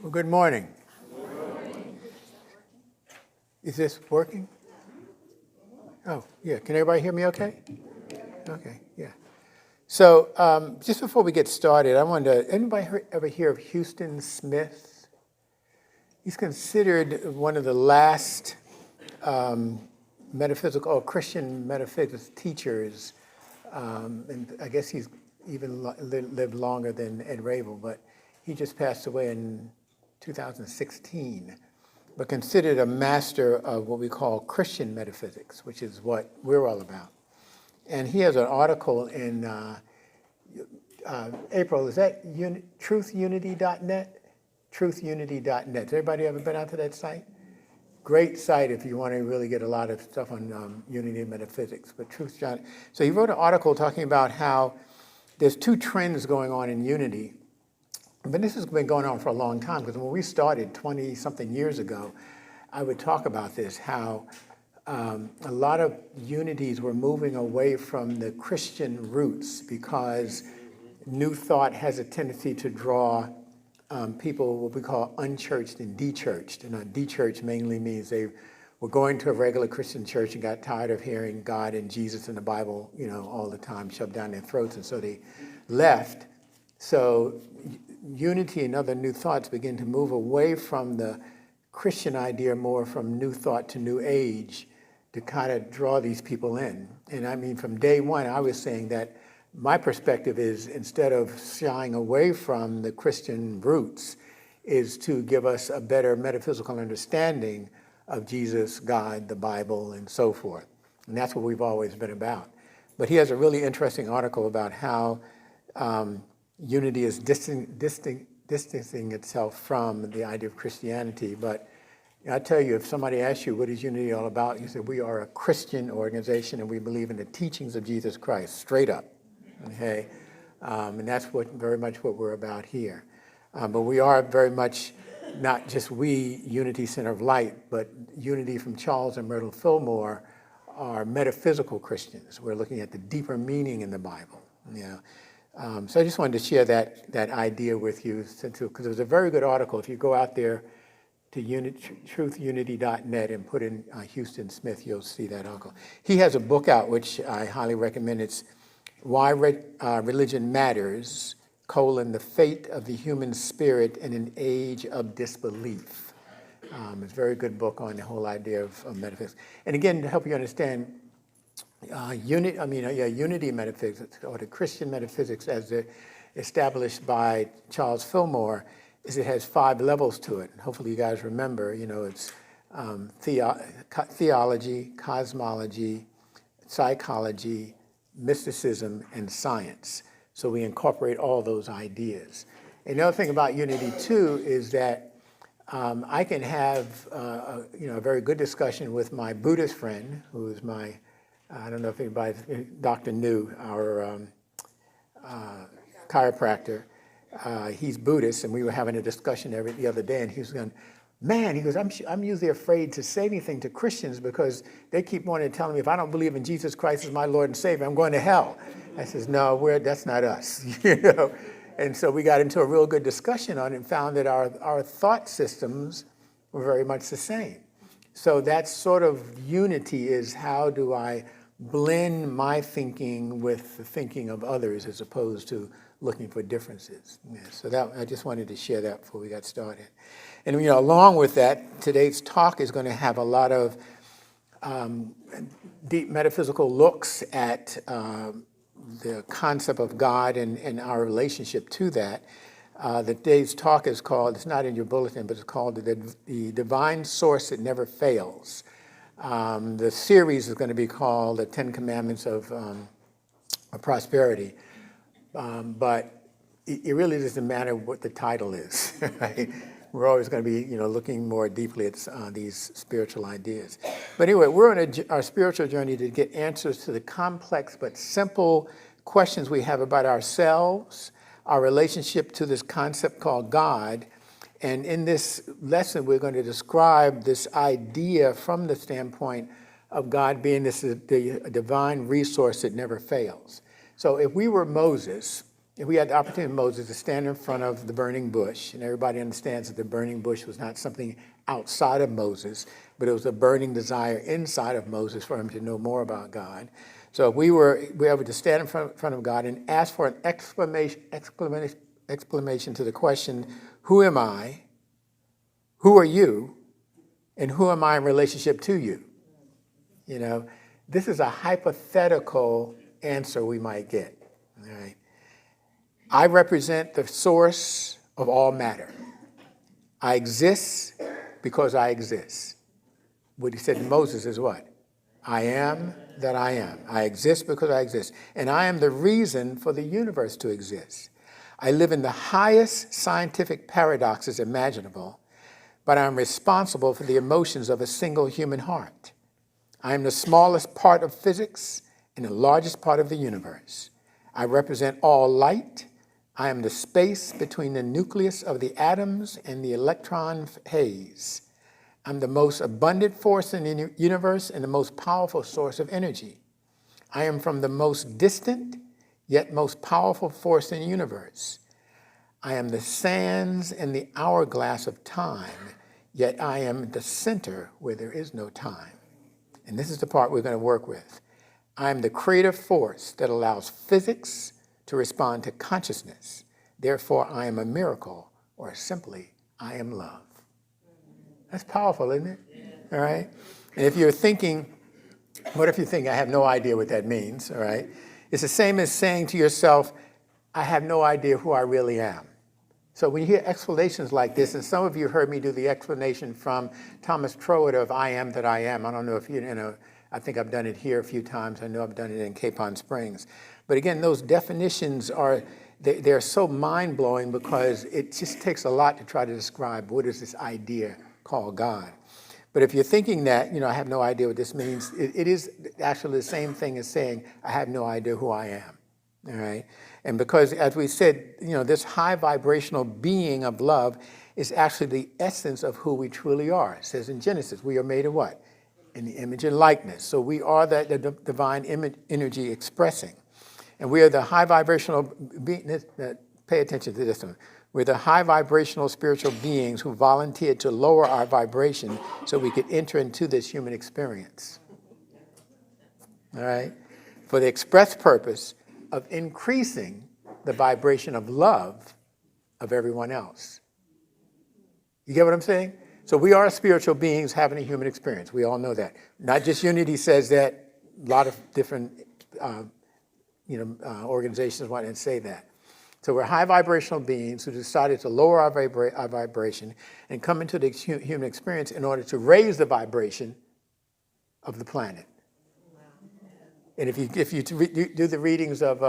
Well, good morning. Is this working? Oh, yeah. Can everybody hear me okay? Okay, yeah. So just before we get started, I wanted to, anybody ever hear of Houston Smith? He's considered one of the last metaphysical or Christian metaphysics teachers. And I guess he's even lived longer than Ed Rabel, but he just passed away in 2016. But considered a master of what we call Christian metaphysics, which is what we're all about. And he has an article in April, is that truthunity.net? Truthunity.net. Has everybody ever been out to that site? Great site if you want to really get a lot of stuff on unity and metaphysics. But so he wrote an article talking about how there's two trends going on in unity. But this has been going on for a long time, because when we started 20-something years ago, I would talk about this, how a lot of unities were moving away from the Christian roots because New Thought has a tendency to draw people what we call unchurched and dechurched. And dechurched mainly means they were going to a regular Christian church and got tired of hearing God and Jesus and the Bible, all the time shoved down their throats, and so they left. So unity and other New Thoughts begin to move away from the Christian idea, more from New Thought to New Age, to kind of draw these people in. And I mean, from day one, I was saying that my perspective is, instead of shying away from the Christian roots, is to give us a better metaphysical understanding of Jesus, God, the Bible, and so forth. And that's what we've always been about. But he has a really interesting article about how unity is distancing itself from the idea of Christianity. But I tell you, if somebody asks you, what is unity all about? You say, we are a Christian organization and we believe in the teachings of Jesus Christ, straight up. Okay? And that's very much what we're about here. But we are very much not just we, Unity Center of Light, but Unity from Charles and Myrtle Fillmore are metaphysical Christians. We're looking at the deeper meaning in the Bible. So I just wanted to share that idea with you, because it was a very good article. If you go out there to truthunity.net and put in Houston Smith, you'll see that article. He has a book out, which I highly recommend. It's Why Religion Matters, the Fate of the Human Spirit in an Age of Disbelief. It's a very good book on the whole idea of metaphysics. And again, to help you understand, unity metaphysics, or the Christian metaphysics as established by Charles Fillmore, is it has 5 levels to it. Hopefully you guys remember, it's theology, cosmology, psychology, mysticism, and science. So we incorporate all those ideas. And the other thing about unity too is that I can have a very good discussion with my Buddhist friend, who is my I don't know if anybody, Dr. New, our chiropractor, he's Buddhist, and we were having a discussion the other day, and he was going, man, he goes, I'm usually afraid to say anything to Christians because they keep wanting to tell me if I don't believe in Jesus Christ as my Lord and Savior, I'm going to hell. I says, no, that's not us, And so we got into a real good discussion on it and found that our thought systems were very much the same. So that sort of unity is, how do I blend my thinking with the thinking of others as opposed to looking for differences. So I just wanted to share that before we got started. And along with that, today's talk is going to have a lot of deep metaphysical looks at the concept of God and our relationship to that. Today's talk is called, it's not in your bulletin, but it's called The Divine Source That Never Fails. The series is going to be called The 10 Commandments of Prosperity. But it really doesn't matter what the title is, right? We're always going to be, looking more deeply at these spiritual ideas. But anyway, we're on our spiritual journey to get answers to the complex but simple questions we have about ourselves, our relationship to this concept called God. And in this lesson, we're going to describe this idea from the standpoint of God being the divine resource that never fails. So if we were Moses, we had the opportunity of Moses to stand in front of the burning bush, and everybody understands that the burning bush was not something outside of Moses, but it was a burning desire inside of Moses for him to know more about God. So we were able to stand in front of God and ask for an exclamation to the question, who am I? Who are you? And who am I in relationship to you? You know, this is a hypothetical answer we might get. All right. I represent the source of all matter. I exist because I exist. What he said to Moses is what? I am that I am. I exist because I exist. And I am the reason for the universe to exist. I live in the highest scientific paradoxes imaginable, but I'm responsible for the emotions of a single human heart. I am the smallest part of physics and the largest part of the universe. I represent all light. I am the space between the nucleus of the atoms and the electron haze. I'm the most abundant force in the universe and the most powerful source of energy. I am from the most distant, yet most powerful force in the universe. I am the sands in the hourglass of time, yet I am the center where there is no time. And this is the part we're going to work with. I am the creative force that allows physics to respond to consciousness. Therefore, I am a miracle, or simply, I am love. That's powerful, isn't it? All right? And if you're thinking, what if you think, I have no idea what that means, all right? It's the same as saying to yourself, I have no idea who I really am. So when you hear explanations like this, and some of you heard me do the explanation from Thomas Troward of I Am That I Am. I don't know if you know, I think I've done it here a few times. I know I've done it in Capon Springs. But again, those definitions are, they're so mind-blowing because it just takes a lot to try to describe what is this idea called God. But if you're thinking that, I have no idea what this means, it is actually the same thing as saying, I have no idea who I am, all right? And because, as we said, this high vibrational being of love is actually the essence of who we truly are. It says in Genesis, we are made of what? In the image and likeness. So we are that the divine energy expressing. And we are the high vibrational being, pay attention to this one. We're the high vibrational spiritual beings who volunteered to lower our vibration so we could enter into this human experience. All right? For the express purpose of increasing the vibration of love of everyone else. You get what I'm saying? So we are spiritual beings having a human experience. We all know that. Not just Unity says that. A lot of different organizations want to say that. So we're high vibrational beings who decided to lower our vibration and come into the human experience in order to raise the vibration of the planet. And if you do the readings of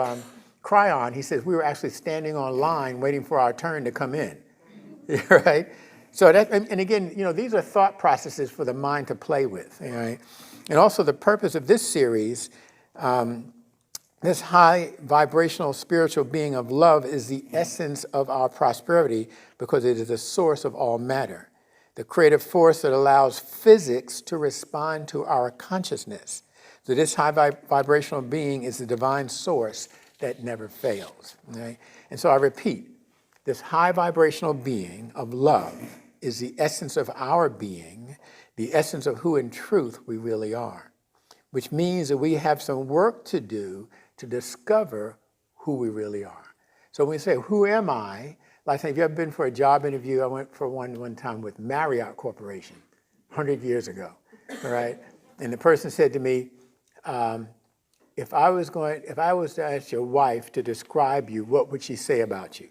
Cryon, he says we were actually standing on line waiting for our turn to come in, right? So that, and again, these are thought processes for the mind to play with, right? And also the purpose of this series, this high vibrational spiritual being of love is the essence of our prosperity because it is the source of all matter, the creative force that allows physics to respond to our consciousness. So this high vibrational being is the divine source that never fails. Okay? And so I repeat, this high vibrational being of love is the essence of our being, the essence of who in truth we really are, which means that we have some work to do to discover who we really are. So when we say, who am I? Like, if you've ever been for a job interview, I went for one time with Marriott Corporation, 100 years ago, all right? And the person said to me, if I was to ask your wife to describe you, what would she say about you?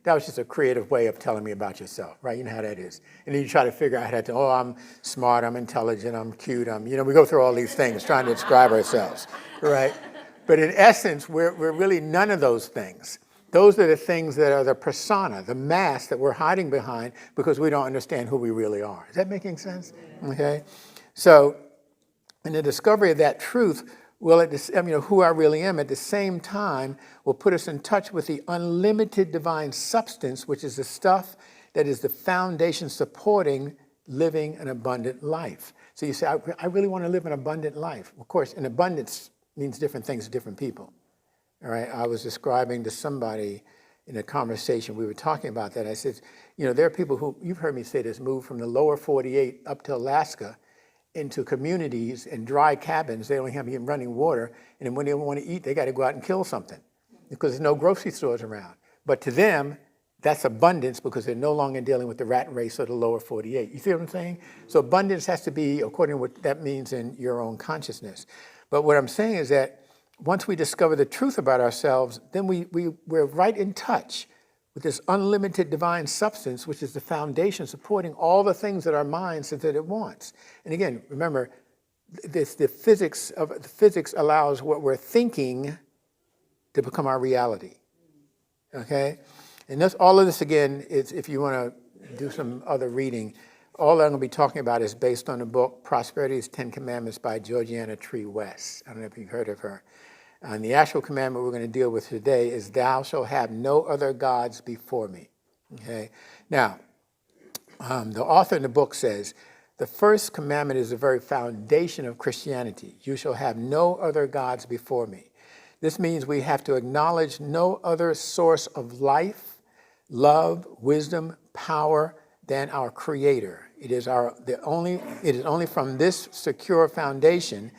That was just a creative way of telling me about yourself, right? You know how that is. And then you try to figure out how to, I'm smart, I'm intelligent, I'm cute, we go through all these things trying to describe ourselves, right? But in essence, we're really none of those things. Those are the things that are the persona, the mask that we're hiding behind because we don't understand who we really are. Is that making sense? Okay. So in the discovery of that truth, who I really am, at the same time, will put us in touch with the unlimited divine substance, which is the stuff that is the foundation supporting living an abundant life. So you say, I really want to live an abundant life. Of course, an abundance means different things to different people, All right, I was describing to somebody in a conversation, we were talking about that. I said, there are people who, you've heard me say this, move from the lower 48 up to Alaska into communities and dry cabins. They only have even running water. And then when they want to eat, they got to go out and kill something because there's no grocery stores around. But to them, that's abundance because they're no longer dealing with the rat race of the lower 48. You see what I'm saying? So abundance has to be according to what that means in your own consciousness. But what I'm saying is that once we discover the truth about ourselves, then we're right in touch with this unlimited divine substance, which is the foundation supporting all the things that our mind says that it wants. And again, remember, the physics allows what we're thinking to become our reality. Okay? And all of this, again, is if you want to do some other reading, all I'm going to be talking about is based on the book Prosperity's 10 Commandments by Georgiana Tree West. I don't know if you've heard of her. And the actual commandment we're going to deal with today is, thou shalt have no other gods before me. Okay? Now, the author in the book says, the first commandment is the very foundation of Christianity. You shall have no other gods before me. This means we have to acknowledge no other source of life, love, wisdom, power than our Creator. It is only from this secure foundation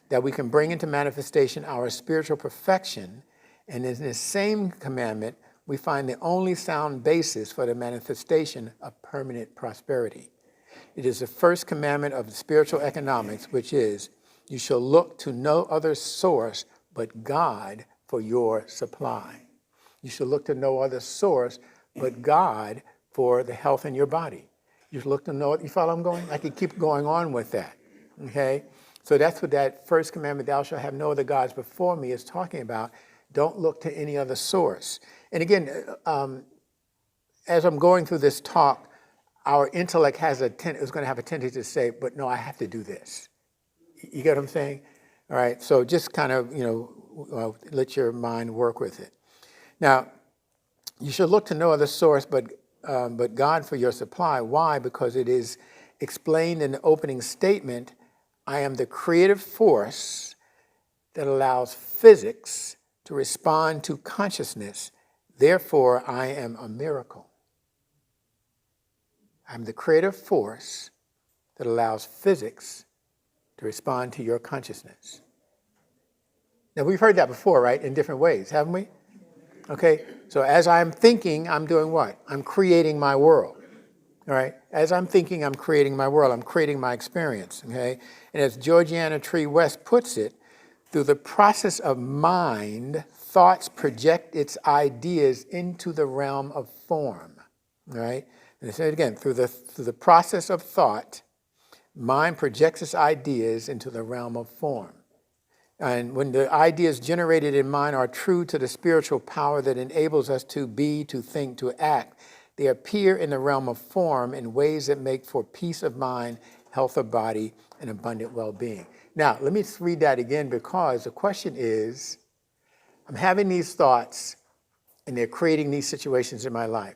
that we can bring into manifestation our spiritual perfection. And in this same commandment, we find the only sound basis for the manifestation of permanent prosperity. It is the first commandment of spiritual economics, which is, you shall look to no other source but God for your supply. You shall look to no other source but God for the health in your body. You should look to no, you follow I'm going? I could keep going on with that, okay? So that's what that first commandment, thou shalt have no other gods before me, is talking about. Don't look to any other source. And again, as I'm going through this talk, our intellect is going to have a tendency to say, but no, I have to do this. You get what I'm saying? All right, so just kind of, let your mind work with it. Now, you should look to no other source but God for your supply. Why? Because it is explained in the opening statement, I am the creative force that allows physics to respond to consciousness. Therefore, I am a miracle. I'm the creative force that allows physics to respond to your consciousness. Now, we've heard that before, right? In different ways, haven't we? Okay, so as I'm thinking, I'm doing what? I'm creating my world. All right, as I'm thinking, I'm creating my world. I'm creating my experience, okay? And as Georgiana Tree West puts it, through the process of mind, thoughts project its ideas into the realm of form, all right? And I say it again, through the process of thought, mind projects its ideas into the realm of form. And when the ideas generated in mind are true to the spiritual power that enables us to be, to think, to act, they appear in the realm of form in ways that make for peace of mind, health of body, and abundant well-being. Now, let me read that again because the question is, I'm having these thoughts and they're creating these situations in my life,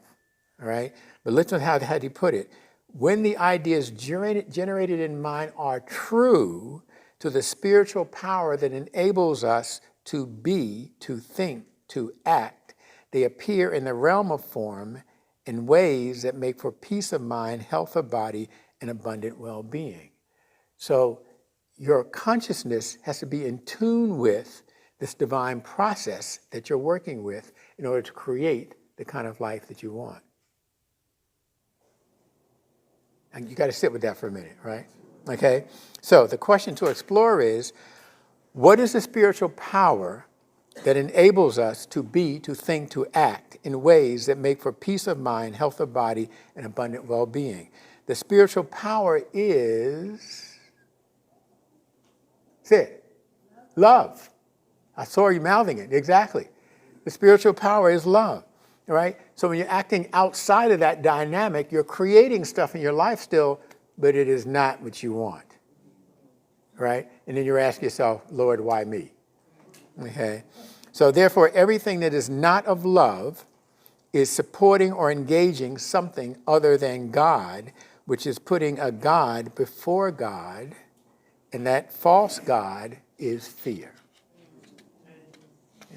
all right? But listen how he put it. When the ideas generated in mind are true to the spiritual power that enables us to be, to think, to act, they appear in the realm of form in ways that make for peace of mind, health of body, and abundant well-being. So your consciousness has to be in tune with this divine process that you're working with in order to create the kind of life that you want. And you got to sit with that for a minute, right? Okay? So the question to explore is, what is the spiritual power that enables us to be, to think, to act in ways that make for peace of mind, health of body, and abundant well-being? The spiritual power is, say it, love. I saw you mouthing it, exactly. The spiritual power is love, all right? So when you're acting outside of that dynamic, you're creating stuff in your life still, but it is not what you want, right? And then you're asking yourself, Lord, why me? Okay, so therefore, everything that is not of love is supporting or engaging something other than God, which is putting a God before God, and that false God is fear.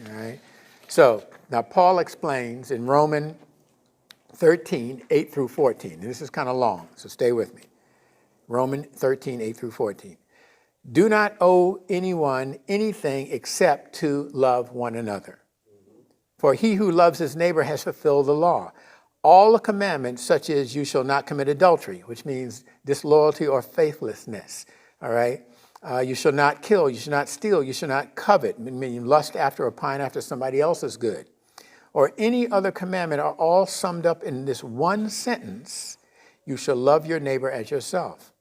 All right? So now Paul explains in Romans 13, 8 through 14. And this is kind of long, so stay with me. Romans 13, 8 through 14. Do not owe anyone anything except to love one another. For he who loves his neighbor has fulfilled the law. All the commandments, such as you shall not commit adultery, which means disloyalty or faithlessness, all right? You shall not kill, you shall not steal, you shall not covet, meaning lust after or pine after somebody else's good, or any other commandment are all summed up in this one sentence: you shall love your neighbor as yourself.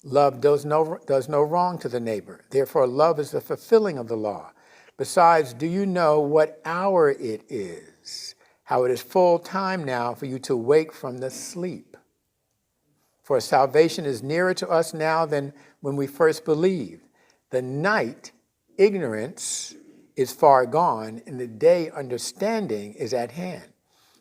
Love does no wrong to the neighbor. Therefore, love is the fulfilling of the law. Besides, do you know what hour it is? How it is full time now for you to wake from the sleep. For salvation is nearer to us now than when we first believed. The night, ignorance, is far gone, and the day, understanding, is at hand.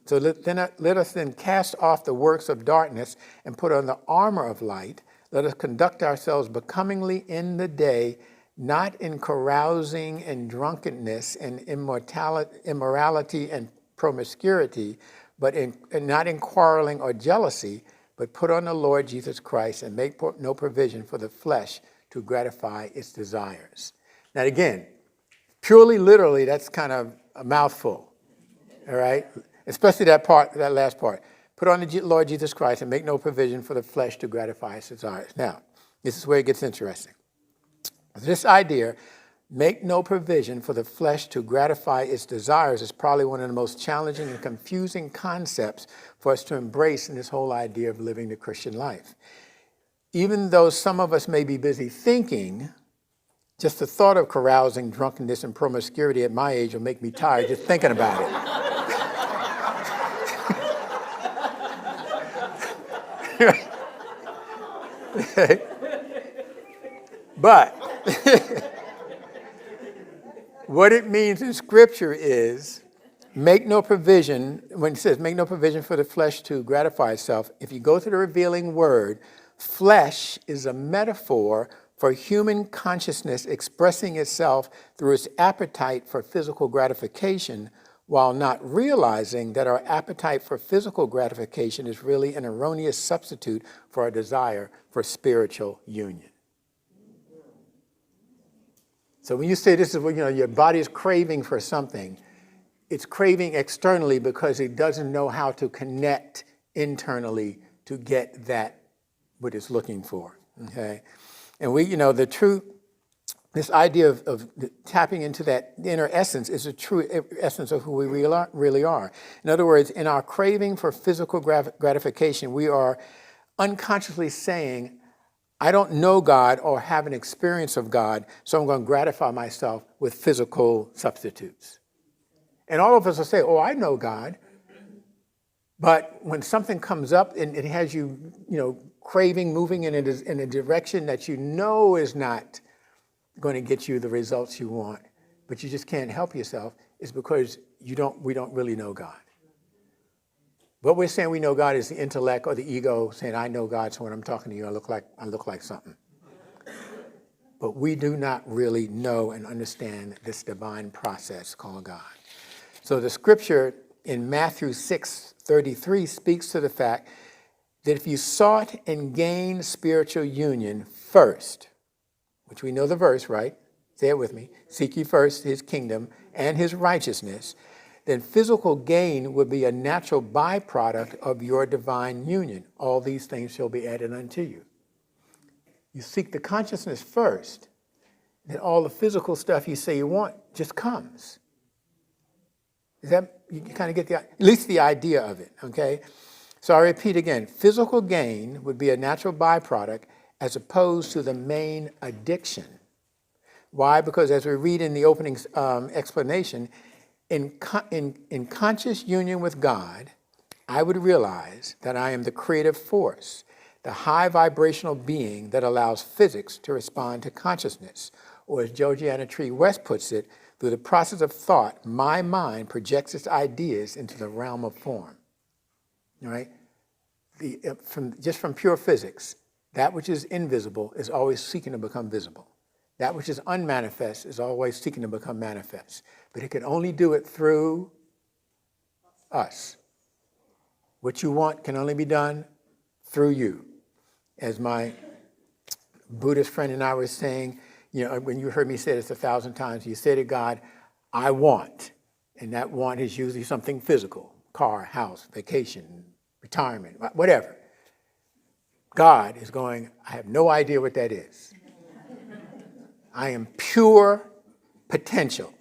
So let us then cast off the works of darkness and put on the armor of light. Let us conduct ourselves becomingly in the day, not in carousing and drunkenness and immorality and promiscuity, but not in quarreling or jealousy, but put on the Lord Jesus Christ and make no provision for the flesh to gratify its desires. Now again, purely literally, that's kind of a mouthful, all right? Especially that last part. Put on the Lord Jesus Christ and make no provision for the flesh to gratify its desires. Now, this is where it gets interesting. This idea, make no provision for the flesh to gratify its desires, is probably one of the most challenging and confusing concepts for us to embrace in this whole idea of living the Christian life. Even though some of us may be busy thinking, just the thought of carousing, drunkenness, and promiscuity at my age will make me tired just thinking about it. But what it means in Scripture is make no provision. When it says make no provision for the flesh to gratify itself, if you go to the revealing word, flesh is a metaphor for human consciousness expressing itself through its appetite for physical gratification, while not realizing that our appetite for physical gratification is really an erroneous substitute for our desire for spiritual union. So when you say this is what, your body is craving for something, it's craving externally because it doesn't know how to connect internally to get that what it's looking for, okay? And the truth, this idea of tapping into that inner essence is the true essence of who we really are. In other words, in our craving for physical gratification, we are unconsciously saying, I don't know God or have an experience of God, so I'm going to gratify myself with physical substitutes. And all of us will say, oh, I know God. But when something comes up and it has you, craving, moving in a direction that you know is not going to get you the results you want, but you just can't help yourself, is because we don't really know God. What we're saying we know God is the intellect or the ego saying, I know God, so when I'm talking to you, I look like something. But we do not really know and understand this divine process called God. So the scripture in Matthew 6:33 speaks to the fact that if you sought and gained spiritual union first, which we know the verse, right? Say it with me. Seek ye first his kingdom and his righteousness, then physical gain would be a natural byproduct of your divine union. All these things shall be added unto you. You seek the consciousness first, then all the physical stuff you say you want just comes. Is that, you kind of get at least the idea of it, okay? So I repeat again, physical gain would be a natural byproduct as opposed to the main addiction. Why? Because as we read in the opening explanation, in conscious union with God, I would realize that I am the creative force, the high vibrational being that allows physics to respond to consciousness. Or as Georgiana Tree West puts it, through the process of thought, my mind projects its ideas into the realm of form. All right? From pure physics, that which is invisible is always seeking to become visible. That which is unmanifest is always seeking to become manifest. But it can only do it through us. What you want can only be done through you. As my Buddhist friend and I were saying, when you heard me say this 1,000 times, you say to God, I want. And that want is usually something physical, car, house, vacation, retirement, whatever. God is going, I have no idea what that is. I am pure potential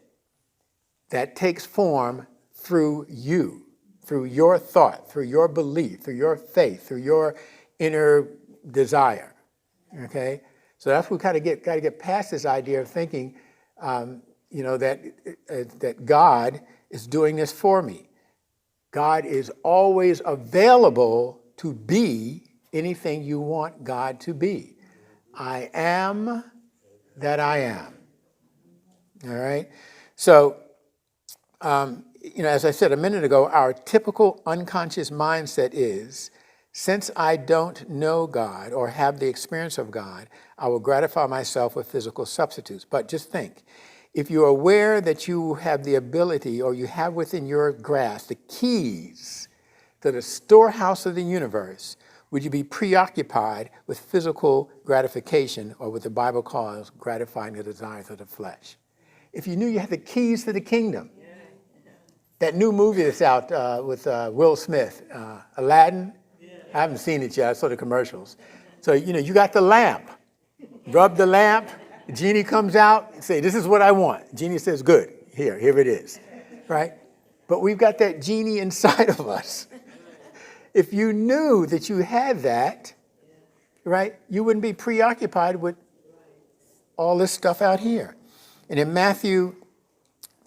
that takes form through you, through your thought, through your belief, through your faith, through your inner desire. Okay? So that's what we got to get past this idea of thinking, that God is doing this for me. God is always available to be anything you want God to be. I am that I am. All right? So, as I said a minute ago, our typical unconscious mindset is, since I don't know God or have the experience of God, I will gratify myself with physical substitutes. But just think, if you're aware that you have the ability or you have within your grasp the keys to the storehouse of the universe, would you be preoccupied with physical gratification, or what the Bible calls gratifying the desires of the flesh? If you knew you had the keys to the kingdom, that new movie that's out with Will Smith, Aladdin, I haven't seen it yet, I saw the commercials. So, you got the lamp, rub the lamp, the genie comes out, and say, this is what I want. Genie says, good, here it is, right? But we've got that genie inside of us. If you knew that you had that, right, you wouldn't be preoccupied with all this stuff out here. And in Matthew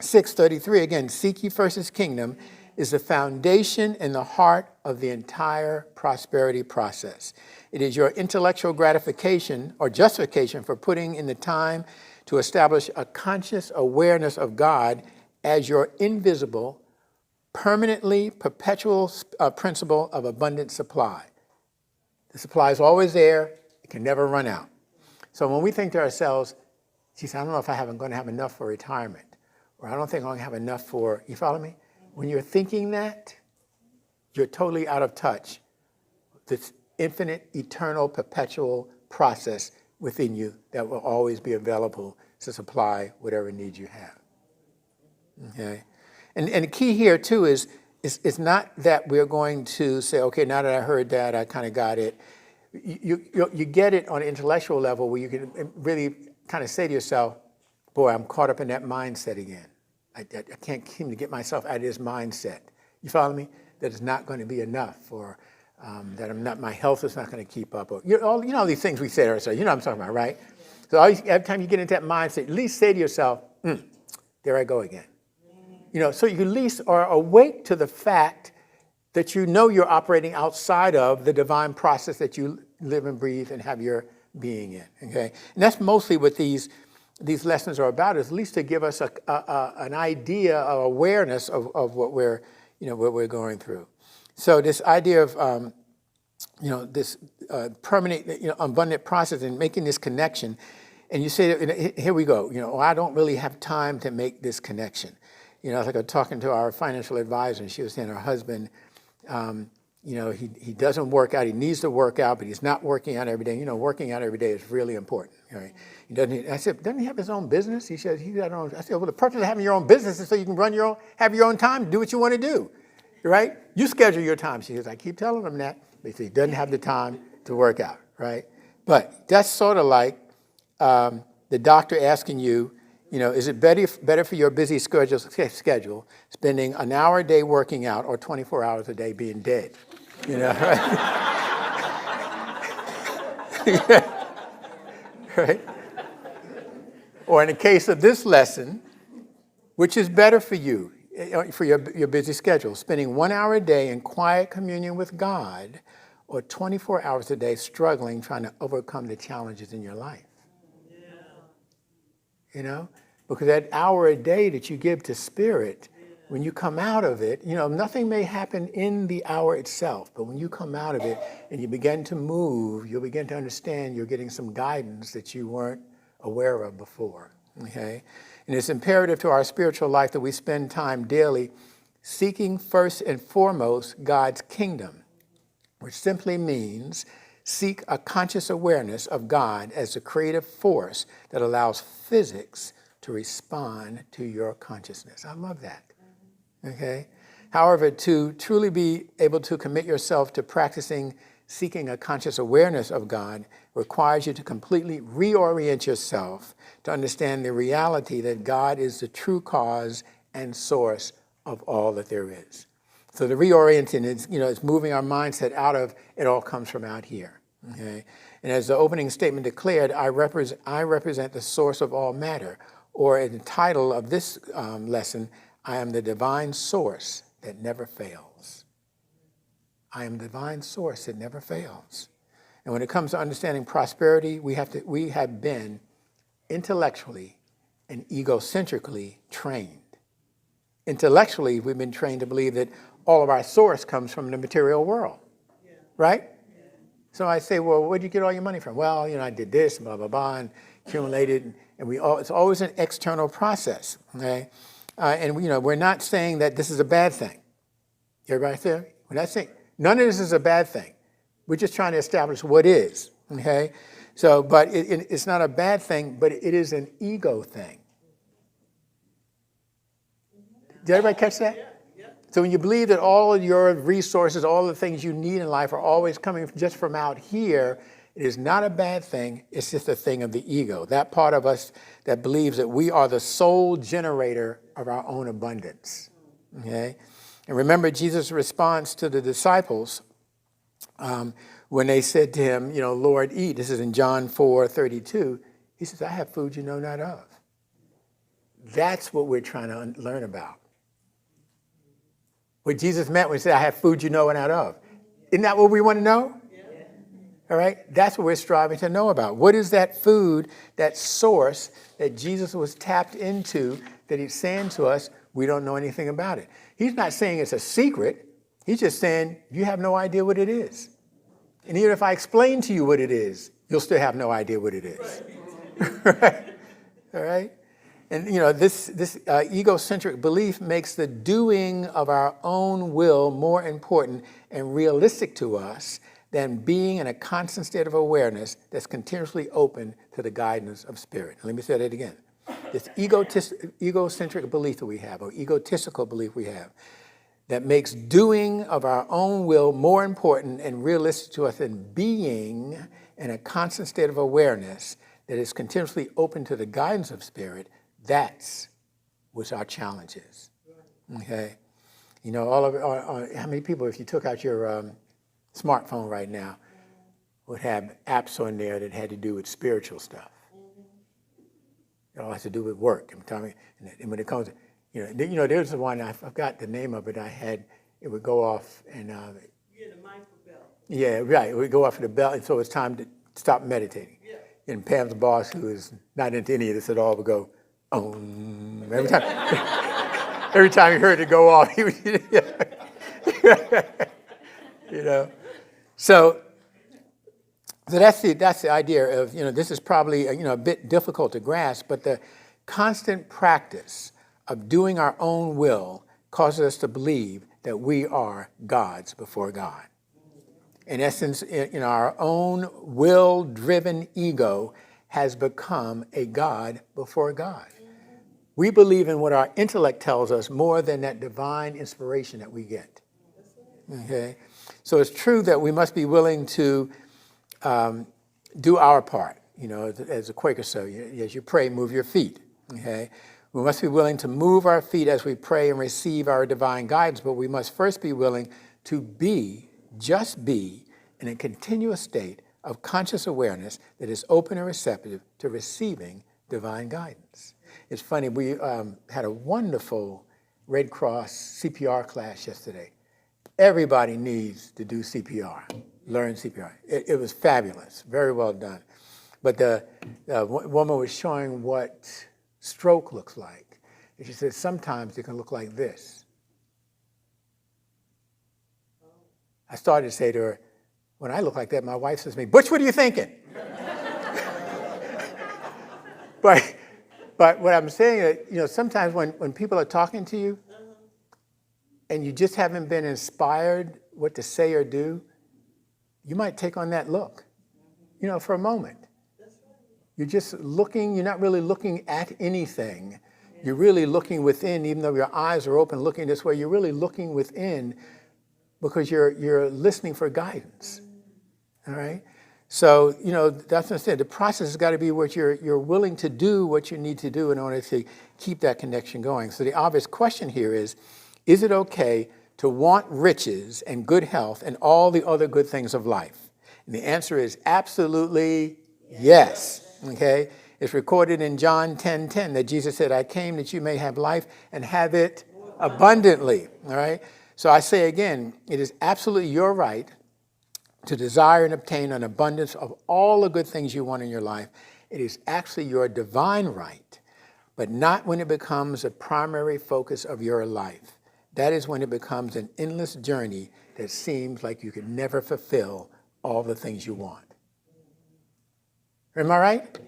6:33, again, seek ye first his kingdom is the foundation and the heart of the entire prosperity process. It is your intellectual gratification or justification for putting in the time to establish a conscious awareness of God as your invisible, permanently perpetual principle of abundant supply. The supply is always there. It can never run out. So when we think to ourselves, geez, I don't know if I'm going to have enough for retirement, or I don't think I'm going to have enough for, you follow me? When you're thinking that, you're totally out of touch with this infinite, eternal, perpetual process within you that will always be available to supply whatever needs you have. Okay? And the key here, too, is it's not that we're going to say, okay, now that I heard that, I kind of got it. You get it on an intellectual level where you can really kind of say to yourself, boy, I'm caught up in that mindset again. I can't seem to get myself out of this mindset. You follow me? That it's not going to be enough, or that my health is not going to keep up. Or, all these things we say to ourselves. You know what I'm talking about, right? So every time you get into that mindset, at least say to yourself, there I go again. So you at least are awake to the fact that you're operating outside of the divine process that you live and breathe and have your being in. Okay, and that's mostly what these lessons are about, is at least to give us an idea of awareness of what we're going through. So this idea of this permanent, abundant process and making this connection, and you say, here we go. I don't really have time to make this connection. It's like I was talking to our financial advisor, and she was saying her husband, he doesn't work out. He needs to work out, but he's not working out every day. Working out every day is really important. Right? I said, doesn't he have his own business? He said, he's got his own. I said, well, the purpose of having your own business is so you can have your own time, do what you want to do, right? You schedule your time. She says, I keep telling him that, but he doesn't have the time to work out, right? But that's sort of like the doctor asking you, is it better for your busy schedule spending an hour a day working out or 24 hours a day being dead? Right? Right? Or in the case of this lesson, which is better for you, for your busy schedule, spending 1 hour a day in quiet communion with God, or 24 hours a day struggling, trying to overcome the challenges in your life? Because that hour a day that you give to Spirit, when you come out of it, nothing may happen in the hour itself, but when you come out of it and you begin to move, you'll begin to understand you're getting some guidance that you weren't aware of before, okay? And it's imperative to our spiritual life that we spend time daily seeking first and foremost God's kingdom, which simply means seek a conscious awareness of God as the creative force that allows physics to respond to your consciousness. I love that, okay? However, to truly be able to commit yourself to practicing seeking a conscious awareness of God requires you to completely reorient yourself to understand the reality that God is the true cause and source of all that there is. So the reorienting is, it's moving our mindset out of it all comes from out here. Okay? And as the opening statement declared, I represent the source of all matter. Or in the title of this lesson, I am the divine source that never fails. I am the divine source that never fails. And when it comes to understanding prosperity, we have been intellectually and egocentrically trained. Intellectually, we've been trained to believe that all of our source comes from the material world, right? So I say, well, where'd you get all your money from? Well, I did this, blah, blah, blah, and accumulated. And it's always an external process, okay? And we're not saying that this is a bad thing. Everybody there? We're not saying, none of this is a bad thing. We're just trying to establish what is, okay? So, but it's not a bad thing, but it is an ego thing. Did everybody catch that? So when you believe that all of your resources, all the things you need in life are always coming just from out here, it is not a bad thing. It's just a thing of the ego. That part of us that believes that we are the sole generator of our own abundance. Okay? And remember Jesus' response to the disciples when they said to him, Lord, eat. This is in John 4:32. He says, I have food you know not of. That's what we're trying to learn about. What Jesus meant when he said, I have food you know not of. Isn't that what we want to know? Yeah. All right? That's what we're striving to know about. What is that food, that source that Jesus was tapped into that he's saying to us, we don't know anything about it. He's not saying it's a secret. He's just saying you have no idea what it is. And even if I explain to you what it is, you'll still have no idea what it is. Right? All right? And, this egocentric belief makes the doing of our own will more important and realistic to us than being in a constant state of awareness that's continuously open to the guidance of spirit. Let me say that again. This egocentric belief that we have, or egotistical belief we have, that makes doing of our own will more important and realistic to us than being in a constant state of awareness that is continuously open to the guidance of spirit. That's what our challenge is. Okay? How many people, if you took out your smartphone right now, would have apps on there that had to do with spiritual stuff? It all has to do with work. And when it comes to, there's the one, I forgot the name of it. It would go off and. The mindful bell. Yeah, right. It would go off at the bell, and so it's time to stop meditating. Yeah. And Pam's boss, who is not into any of this at all, would go, every time he heard it go off, he would, So that's the idea of, this is probably, a bit difficult to grasp, but the constant practice of doing our own will causes us to believe that we are gods before God. In essence, our own will-driven ego has become a god before God. We believe in what our intellect tells us more than that divine inspiration that we get. Okay? So it's true that we must be willing to do our part. As the Quaker said, as you pray, move your feet. Okay? We must be willing to move our feet as we pray and receive our divine guidance, but we must first be willing to just be in a continuous state of conscious awareness that is open and receptive to receiving divine guidance. It's funny, we had a wonderful Red Cross CPR class yesterday. Everybody needs to do CPR, learn CPR. It was fabulous, very well done. But the woman was showing what stroke looks like. And she said, sometimes it can look like this. I started to say to her, when I look like that, my wife says to me, Butch, what are you thinking? But but what I'm saying is, sometimes when people are talking to you and you just haven't been inspired what to say or do, you might take on that look, for a moment. You're just looking, you're not really looking at anything. You're really looking within, even though your eyes are open looking this way, you're really looking within because you're listening for guidance. All right? So, that's what I said. The process has got to be what you're willing to do what you need to do in order to keep that connection going. So the obvious question here is it okay to want riches and good health and all the other good things of life? And the answer is absolutely yes. Okay? It's recorded in John 10:10 that Jesus said, I came that you may have life and have it abundantly. All right? So I say again, it is absolutely your right to desire and obtain an abundance of all the good things you want in your life. It is actually your divine right, but not when it becomes a primary focus of your life. That is when it becomes an endless journey that seems like you can never fulfill all the things you want. Am I right?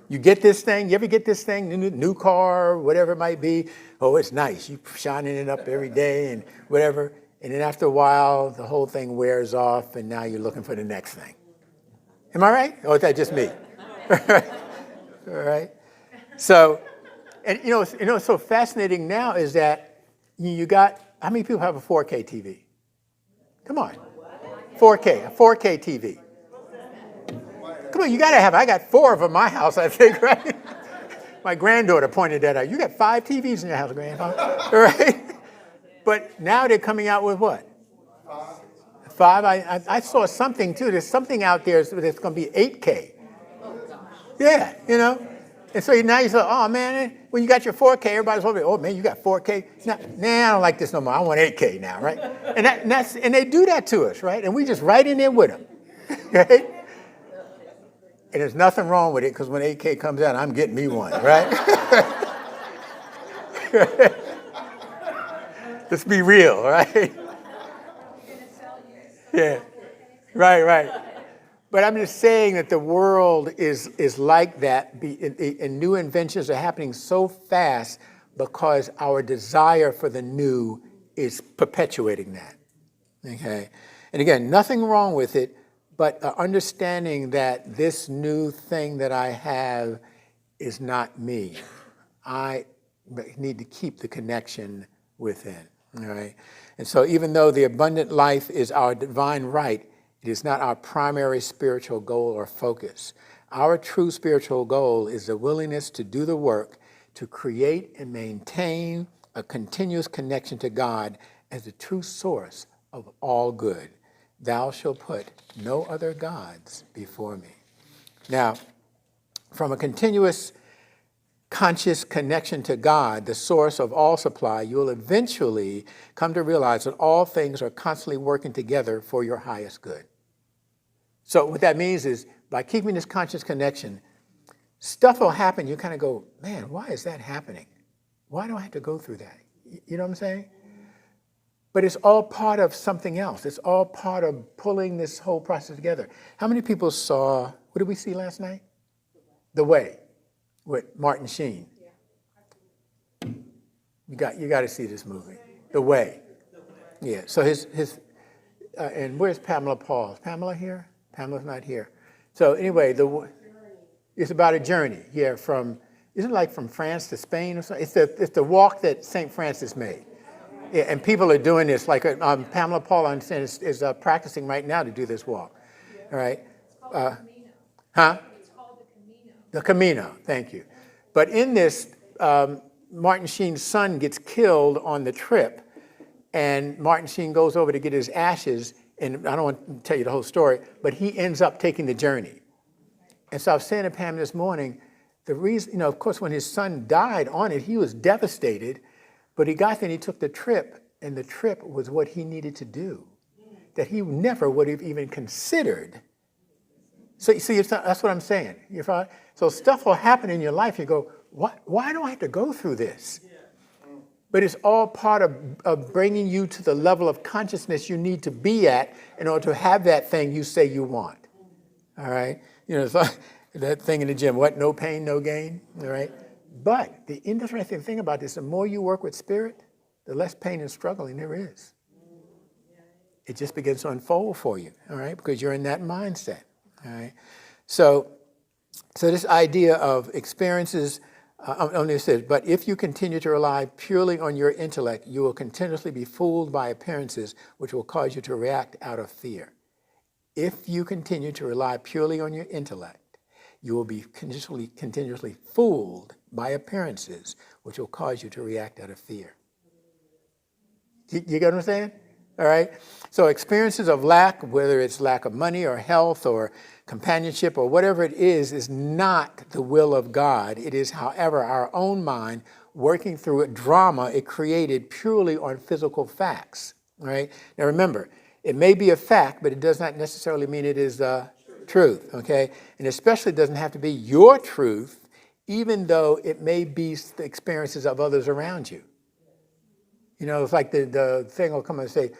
You get this thing, you ever get this thing, new car, whatever it might be. Oh, it's nice. You shining it up every day and whatever. And then after a while, the whole thing wears off, and now you're looking for the next thing. Am I right? Or is that just me? All right. So, and what's so fascinating now is that you got, how many people have a 4K TV? Come on. 4K, a 4K TV. Come on, you got to have, I got 4 of them in my house, I think, right? My granddaughter pointed that out. You got 5 TVs in your house, Grandpa, right? But now they're coming out with what? 5. I saw something, too. There's something out there that's going to be 8K. Yeah, And so now you say, oh, man, when you got your 4K, everybody's over there, oh, man, you got 4K? Nah, I don't like this no more. I want 8K now, right? And they do that to us, right? And we just right in there with them, right? And there's nothing wrong with it because when 8K comes out, I'm getting me one, right? Let's be real, right? Yeah, right. But I'm just saying that the world is like that, and new inventions are happening so fast because our desire for the new is perpetuating that, okay? And again, nothing wrong with it, but understanding that this new thing that I have is not me. I need to keep the connection within, all right? And so even though the abundant life is our divine right, it is not our primary spiritual goal or focus. Our true spiritual goal is the willingness to do the work to create and maintain a continuous connection to God as the true source of all good. Thou shalt put no other gods before me. Now, from a continuous conscious connection to God, the source of all supply, you will eventually come to realize that all things are constantly working together for your highest good. So what that means is by keeping this conscious connection, stuff will happen. You kind of go, man, why is that happening? Why do I have to go through that? You know what I'm saying? But it's all part of something else. It's all part of pulling this whole process together. How many people saw, what did we see last night? The Way with Martin Sheen. You got to see this movie, The Way. Yeah. So and where's Pamela Paul? Is Pamela here? Pamela's not here. So anyway, it's about a journey. Yeah, isn't it like from France to Spain or something? It's the walk that St. Francis made. Yeah, and people are doing this. Like Pamela Paul, I understand, is practicing right now to do this walk. All right. It's called the Camino. Huh? It's called the Camino. The Camino. Thank you. But in this, Martin Sheen's son gets killed on the trip, and Martin Sheen goes over to get his ashes. And I don't want to tell you the whole story, but he ends up taking the journey. And so I was saying to Pam this morning, the reason, of course, when his son died on it, he was devastated. But he got there and he took the trip, and the trip was what he needed to do, that he never would have even considered. So you see, that's what I'm saying. So stuff will happen in your life. You go, why do I have to go through this? But it's all part of bringing you to the level of consciousness you need to be at in order to have that thing you say you want. All right? So That thing in the gym, what? No pain, no gain, all right? But the interesting thing about this, the more you work with spirit, the less pain and struggling there is. It just begins to unfold for you, all right? Because you're in that mindset, all right? So this idea of experiences, only says, but if you continue to rely purely on your intellect, you will continuously be fooled by appearances which will cause you to react out of fear. If you continue to rely purely on your intellect, you will be continuously fooled by appearances which will cause you to react out of fear. You get what I'm saying? All right? So experiences of lack, whether it's lack of money or health or companionship or whatever it is not the will of God. It is, however, our own mind working through a drama it created purely on physical facts. All right? Now remember, it may be a fact, but it does not necessarily mean it is truth. Okay? And especially doesn't have to be your truth, even though it may be the experiences of others around you. You know, it's like the thing will come and say,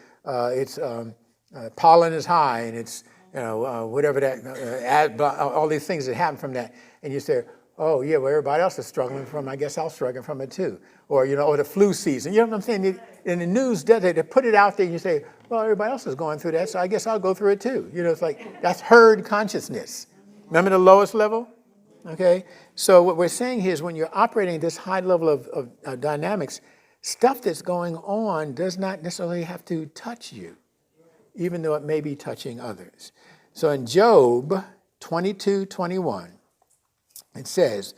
pollen is high, and it's, whatever that, all these things that happen from that. And you say, oh, yeah, well, everybody else is struggling from, I guess I'll struggle from it too. Or, or the flu season. You know what I'm saying? In the news, they put it out there and you say, well, everybody else is going through that, so I guess I'll go through it too. It's like, that's herd consciousness. Remember the lowest level? Okay? So what we're saying here is when you're operating at this high level of dynamics, stuff that's going on does not necessarily have to touch you, even though it may be touching others. So in Job 22:21, it says,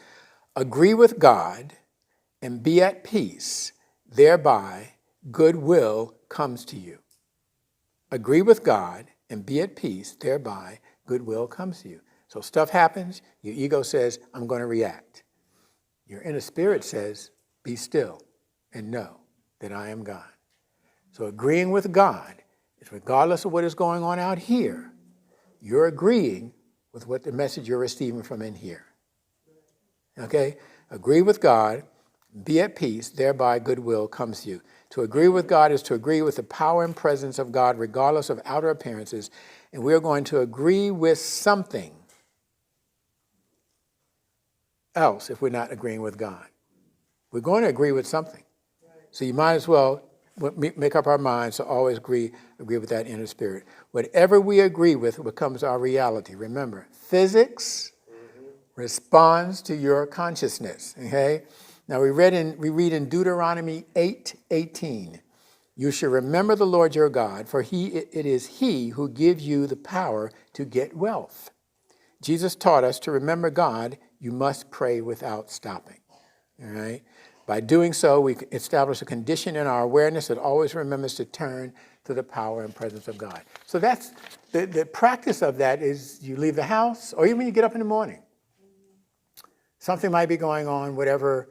agree with God and be at peace, thereby goodwill comes to you. Agree with God and be at peace, thereby goodwill comes to you. So stuff happens, your ego says, I'm going to react. Your inner spirit says, be still and know that I am God. So agreeing with God is regardless of what is going on out here, you're agreeing with what the message you're receiving from in here. Okay? Agree with God, be at peace, thereby goodwill comes to you. To agree with God is to agree with the power and presence of God regardless of outer appearances, and we're going to agree with something else if we're not agreeing with God. We're going to agree with something. So you might as well make up our minds to always agree with that inner spirit. Whatever we agree with becomes our reality. Remember, physics responds to your consciousness. Okay? Now we read in Deuteronomy 8:18. You shall remember the Lord your God, for it is He who gives you the power to get wealth. Jesus taught us to remember God, you must pray without stopping. All right? By doing so, we establish a condition in our awareness that always remembers to turn to the power and presence of God. So that's the practice of that is you leave the house, or even when you get up in the morning. Something might be going on, whatever,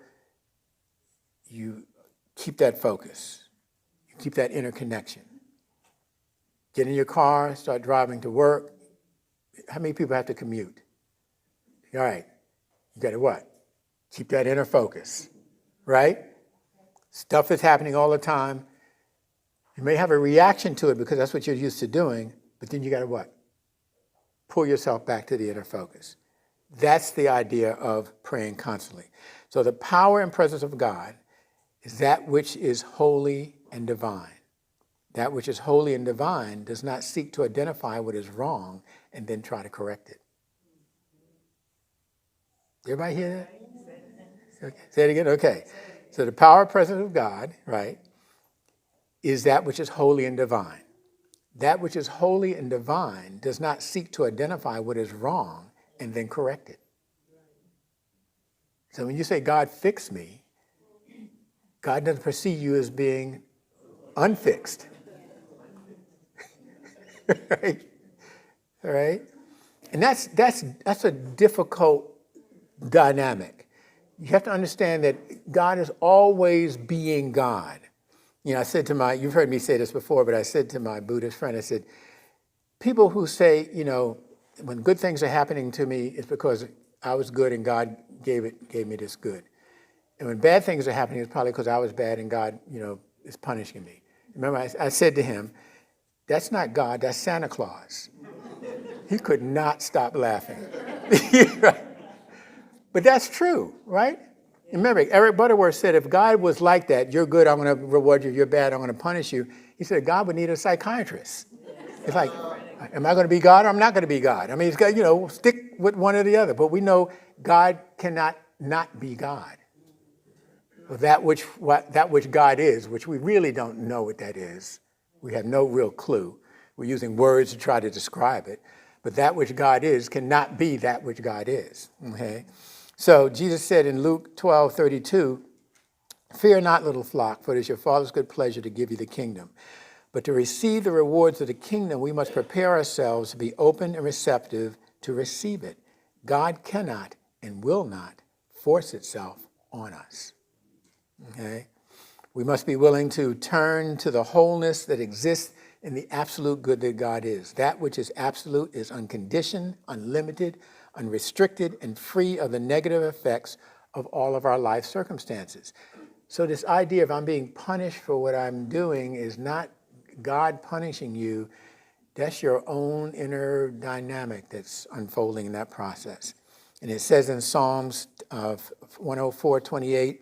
you keep that focus. You keep that inner connection. Get in your car, start driving to work. How many people have to commute? All right. You got to what? Keep that inner focus. Right? Stuff is happening all the time. You may have a reaction to it because that's what you're used to doing, but then you got to what? Pull yourself back to the inner focus. That's the idea of praying constantly. So the power and presence of God is that which is holy and divine. That which is holy and divine does not seek to identify what is wrong and then try to correct it. Everybody hear that? Okay. Say it again? Okay. So the power and presence of God, right, is that which is holy and divine. That which is holy and divine does not seek to identify what is wrong and then correct it. So when you say, God, fix me, God doesn't perceive you as being unfixed. Right? All right? And that's a difficult dynamic. You have to understand that God is always being God. I said to you've heard me say this before, but I said to my Buddhist friend, I said, people who say, when good things are happening to me, it's because I was good and God gave me this good. And when bad things are happening, it's probably because I was bad and God, is punishing me. Remember, I said to him, that's not God, that's Santa Claus. He could not stop laughing. Right. But that's true, right? Remember, Eric Butterworth said, if God was like that, you're good, I'm going to reward you, you're bad, I'm going to punish you. He said God would need a psychiatrist. It's like, am I going to be God or I'm not going to be God? I mean, it's got, stick with one or the other. But we know God cannot not be God. That which God is, which we really don't know what that is. We have no real clue. We're using words to try to describe it. But that which God is cannot be that which God is. Okay? So Jesus said in Luke 12:32, fear not, little flock, for it is your Father's good pleasure to give you the kingdom. But to receive the rewards of the kingdom, we must prepare ourselves to be open and receptive to receive it. God cannot and will not force itself on us. Okay? We must be willing to turn to the wholeness that exists in the absolute good that God is. That which is absolute is unconditioned, unlimited, unrestricted, and free of the negative effects of all of our life circumstances. So this idea of I'm being punished for what I'm doing is not God punishing you. That's your own inner dynamic that's unfolding in that process. And it says in Psalms 104:28,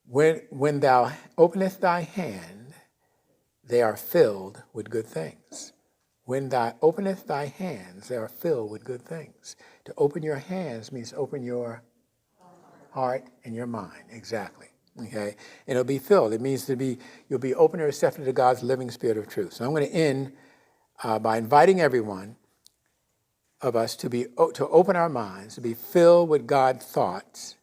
when thou openest thy hand, they are filled with good things. When thou openest thy hands, they are filled with good things. To open your hands means open your heart and your mind. Exactly. Okay? And it'll be filled. It means you'll be open and receptive to God's living spirit of truth. So I'm going to end by inviting everyone of us to open our minds, to be filled with God's thoughts,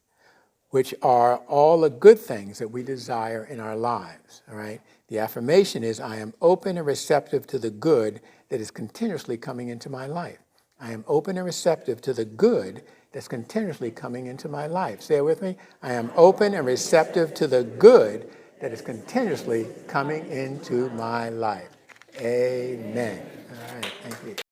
which are all the good things that we desire in our lives. All right? The affirmation is, I am open and receptive to the good that is continuously coming into my life. I am open and receptive to the good that's continuously coming into my life. Say it with me. I am open and receptive to the good that is continuously coming into my life. Amen. All right, thank you.